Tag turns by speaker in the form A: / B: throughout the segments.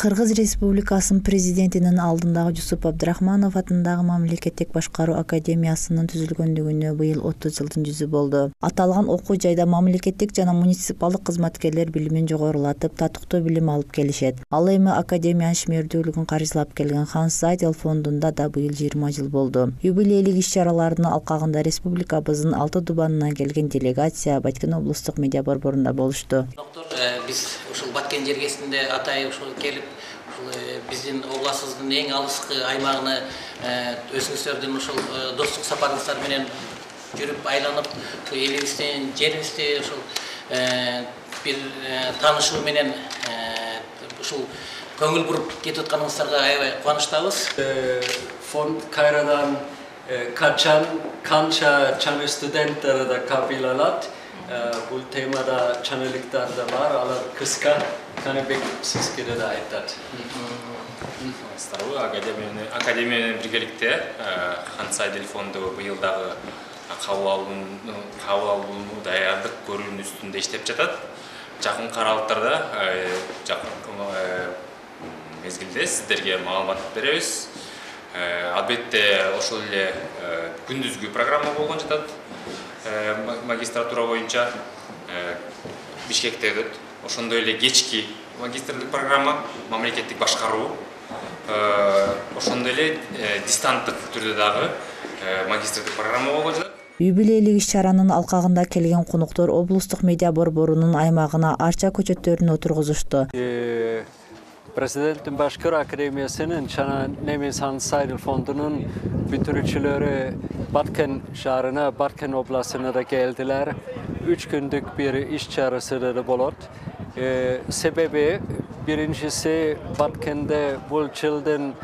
A: Кыргыз Республикасынын президентинин алдындагы Жусуп Абдрахманов атындагы Мамлекеттик башкаруу академиясынын түзүлгөндүгүнө быйыл 30 жылдын жүзү болду. Аталган окуу жайда мамлекеттик жана муниципалдык кызматкерлер билимин жогорулатып, татыктуу билим алып келишет. Ал эми академиянын ишмердүүлүгүн каржылап келген Ханс Зайдел фондунда да быйыл 20 жыл болду. Юбилейлик иш-чаралардын алкагында республикабыздын 6 дубанынан келген делегация Баткен облустук медиа борборунда болушту.
B: Биз ушул Баткен жергесинде атай ушул келип, биздин областыбыздын эң алыскы аймагына өзүңүздөрдүн ушул достук сапарыңыздар менен жүрүп айланып, элибиздин жерибизди ушул бир таанышуу менен ушул көңүл буруп кетип атканыңыздарга аябай кубанычтабыз.
C: Фонд кайрадан канча чаңы студенттер да кабыл алат. Бул темада чаңылыктар да бар, алар кыска Каныбек сизге да айтат.
D: Академия менен биргеликте Ханс Зайдел фонду быйыл дагы кабыл алууну даярдык көрүүнүн үстүндө иштеп жатат. Жакын аралыктарда жакын мезгилде сиздерге маалымат беребиз. Албетте ошол эле күндүзгү программа болгон жатат. Магистратура боюнча Бишкекте өтөт. Ошондой эле кечки магистрлык программа, мамлекеттик башкаруу. Ошондой эле дистанттык түрдө дагы магистрлык программа болгон жатат.
A: Юбилейлик иш-чаранын алкагында келген конуктор облустук медиа борборунун аймагына арча көчөттөрүн отургузушту.
C: Президенtin Başkuru Akademiyası'nın Nemez Hans Zaydel Fondu'nun bütürücüleri Batken şehrine, Batken oblasına da geldiler. 3 günlük bir iş çağrısıdır bolot. Sebebi birincisi Batken'de bu yılın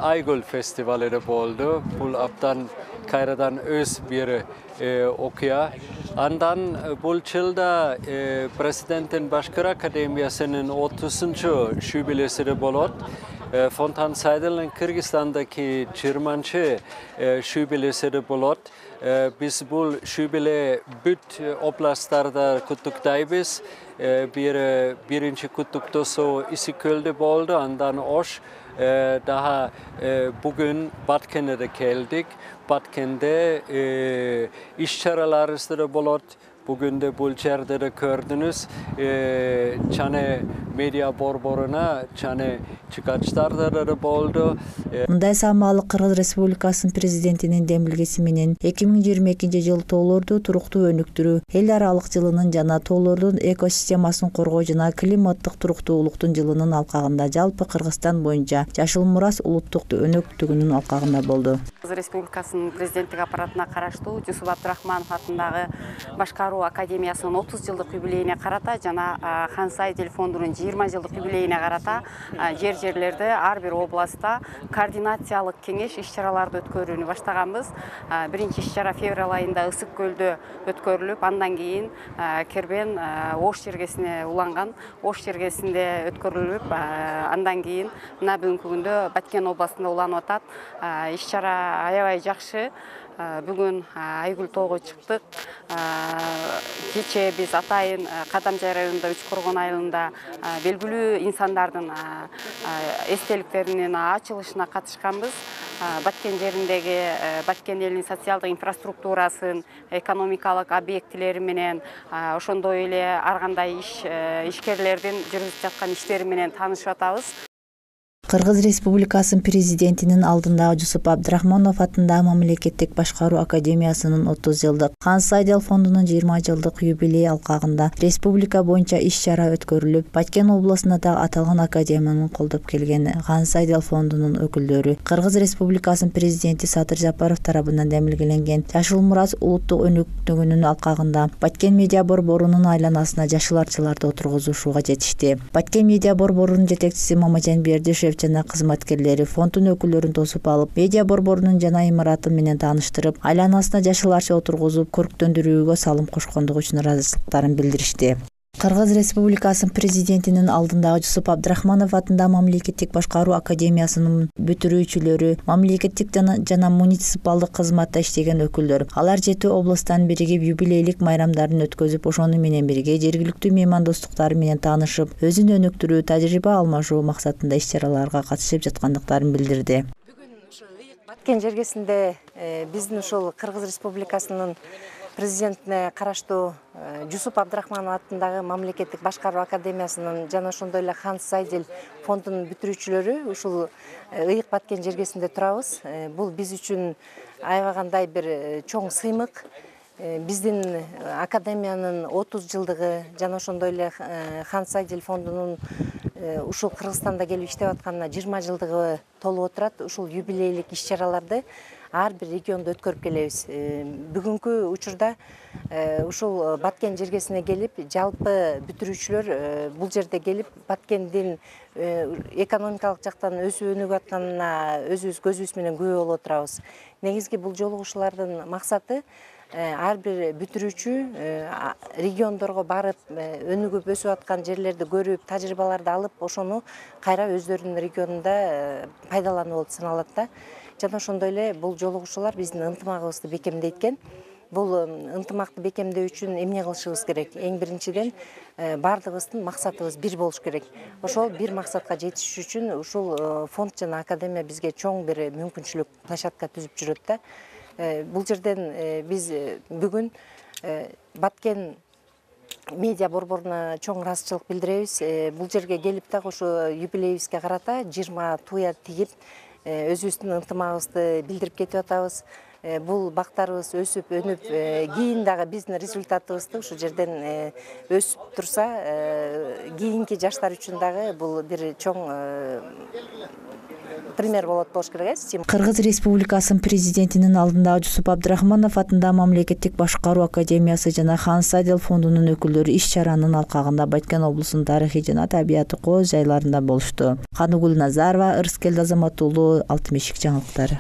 C: Aygül Festivali oldu. Bu aptan kayradan öz bir okuya. Andan bu yılda Presidentin Başkuru Akademiyası'nın 30. şubelesi bolot. Fond Hans Zaydel'in Kırgızistan'daki 20. şubelesi bolot. Biz bu şubele bütün oblastlarda kutluktayız. Birinci kutluktosu İsiköl'de oldu. Andan oş daha bugün Batken'e de geldik. Batken'de iş çağrıları bolot. Bugün de bu yerde de gördünüz. Çane medya borboruna, çane çıkarçlar oldu.
A: Мындай самаалык Кыргыз Республикасынын президентинин демилгеси менен 2022-жылы тоолорду туруктуу өнүктүрүү, эл аралык жылынын жана тоолордун экосистемасын коргоо жана климаттык туруктуулуктун жылынын алкагында жалпы Кыргызстан боюнча Жашыл Мурас улуттук өнүктүгүнүн алкагында болду.
E: Кыргыз Республикасынын президенттик аппаратына караштуу Жусуп Абдрахманов атындагы Башкаруу Академиясынын 30 жылдык юбилейине карата жана Ханс Зайдел фондунун 20 жылдык юбилейине карата жерлерде ар бир областта координациялык кеңеш иш-чараларды өткөрүүнү баштаганбыз. Биринчи иш-чара февраль айында Ысык көлдө өткөрүлүп, андан кийин Кербен Ош жергесине уланган, Ош жергесинде өткөрүлүп, андан кийин мына бүгүнкү күндө Баткен областында уланып атат. Иш-чара аябай жакшы. Бүгүн Айгүл тоого чыктык. Кече биз атайын Кадамжай районунда Үчкоргон айылында белгилүү инсандардын эстеликтеринин ачылышына катышканбыз. Баткен жериндеги Баткен элинин социалдык инфраструктурасын, экономикалык объектилери менен, ошондой эле ар кандай ишкерлердин жүргүзүп жаткан иштери менен таанышып атабыз.
A: Кыргыз Республикасынын президентинин алдындагы Жусуп Абдрахманов атындагы Мамлекеттик башкаруу академиясынын 30 жылдык, Ханс Зайдел фондунун 20 жылдык юбилей алкагында республика боюнча иш-чара өткөрүлүп, Баткен областында да аталган академияны колдоп келген Ханс Зайдел фондунун өкүлдөрү Кыргыз Республикасынын президенти Садыр Жапаров тарабынан демилгеленген Жашыл Мурас улуттук өнүктүгүнүн алкагында Баткен медиа борборунун айланасына жашыл арчаларды отургузушууга жетишти. Баткен медиа борборунун жетекчиси Мамажан Бердишев жана кызматкерлери фонддун өкүлдөрүн тосуп алып, медиа борборунун жана имараты менен тааныштырып, айланасына жашыл арча отургузуп, көрктөндүрүүгө салым кошкондугу үчүн ыраазычылыктарын билдиришти. Кыргыз Республикасынын президентинин алдындагы Жусуп Абдрахманов атындагы мамлекеттик башкаруу академиясынын бүтүрүүчүлөрү, мамлекеттик жана муниципалдык кызматта иштеген өкүлдөр, алар 7 областтан биригип юбилейлик майрамдарын өткөзүп, ошону менен бирге жергиликтүү меймандостуктары менен таанышып, өзүн өнүктүрүү, тажрыйба алмашуу максатында иш-чараларга катышып жаткандыктарын билдирди.
F: Бүгүн ушул Баткен жергесинде биздин ушул Кыргыз Республикасынын президентине караштуу Жусуп Абдрахманов атындагы мамлекеттик башкаруу академиясынын жана ошондой эле Хан Сайдел фондунун бүтүрүүчүлөрү ушул ыйык Баткен жергесинде турабыз. Бул биз үчүн аябагандай бир чоң сыймык. Биздин академиянын 30 жылдыгы жана ошондой эле Хан Сайдел фондунун ушул Кыргызстанда келип иштеп атканына 20 жылдыгы толуп отурат. Ушул юбилейлик иш-чараларды ар бир региондо өткөрүп келебиз. Бүгүнкү учурда ушул Баткен жергесине келип, жалпы бүтүрүүчүлөр бул жерде келип, Баткендин экономикалык жактан өсүп өнүгүп атканына өзүбүз көзүбүз менен күбө болуп отурабыз. Негизги бул жолугушуулардын максаты ар бир бүтүрүүчү региондорго барып, өнүгүп өсүп аткан жерлерди көрүп, тажрыйбаларды алып, ошону кайра өздөрүнүн регионунда пайдалануу болуп саналат да. Жана ошондой эле бул жолугушуулар биздин ынтымагыбызды бекемдейт экен. Бул ынтымакты бекемдөө үчүн эмне кылышыбыз керек? Эң биринчиден бардыгыбыздын максатыбыз бир болуш керек. Ошол бир максатка жетиш үчүн ушул фонд жана академия бизге чоң бир мүмкүнчүлүк, площадка түзүп жүрөт да. Бул жерден биз бүгүн Баткен медиа борборуна чоң ыраазычылык билдиребиз. Бул жерге келип дагы ушу юбилейибизге карата 20 туя тигип, өзүбүздүн ынтымагыбызды билдирип кетип атабыз. Бул бактарыбыз өсүп, өнүп, кийин дагы биздин результатыбызды ушу жерден өсүп турса, кийинки жаштар үчүн дагы бул бир чоң пример болуш керек.
A: Кыргыз Республикасынын президентинин алдындагы Жусуп Абдрахманов атындагы мамлекеттик башкаруу академиясы жана Хан Сайдел фондунун өкүлдөрү иш-чаранын алкагында Баткен облусунун тарыхый жана табиаты кооз жайларында болушту. Каныгүл Назарова, Ырыскелди Азамат уулу, Алтын бешик жаңылыктары.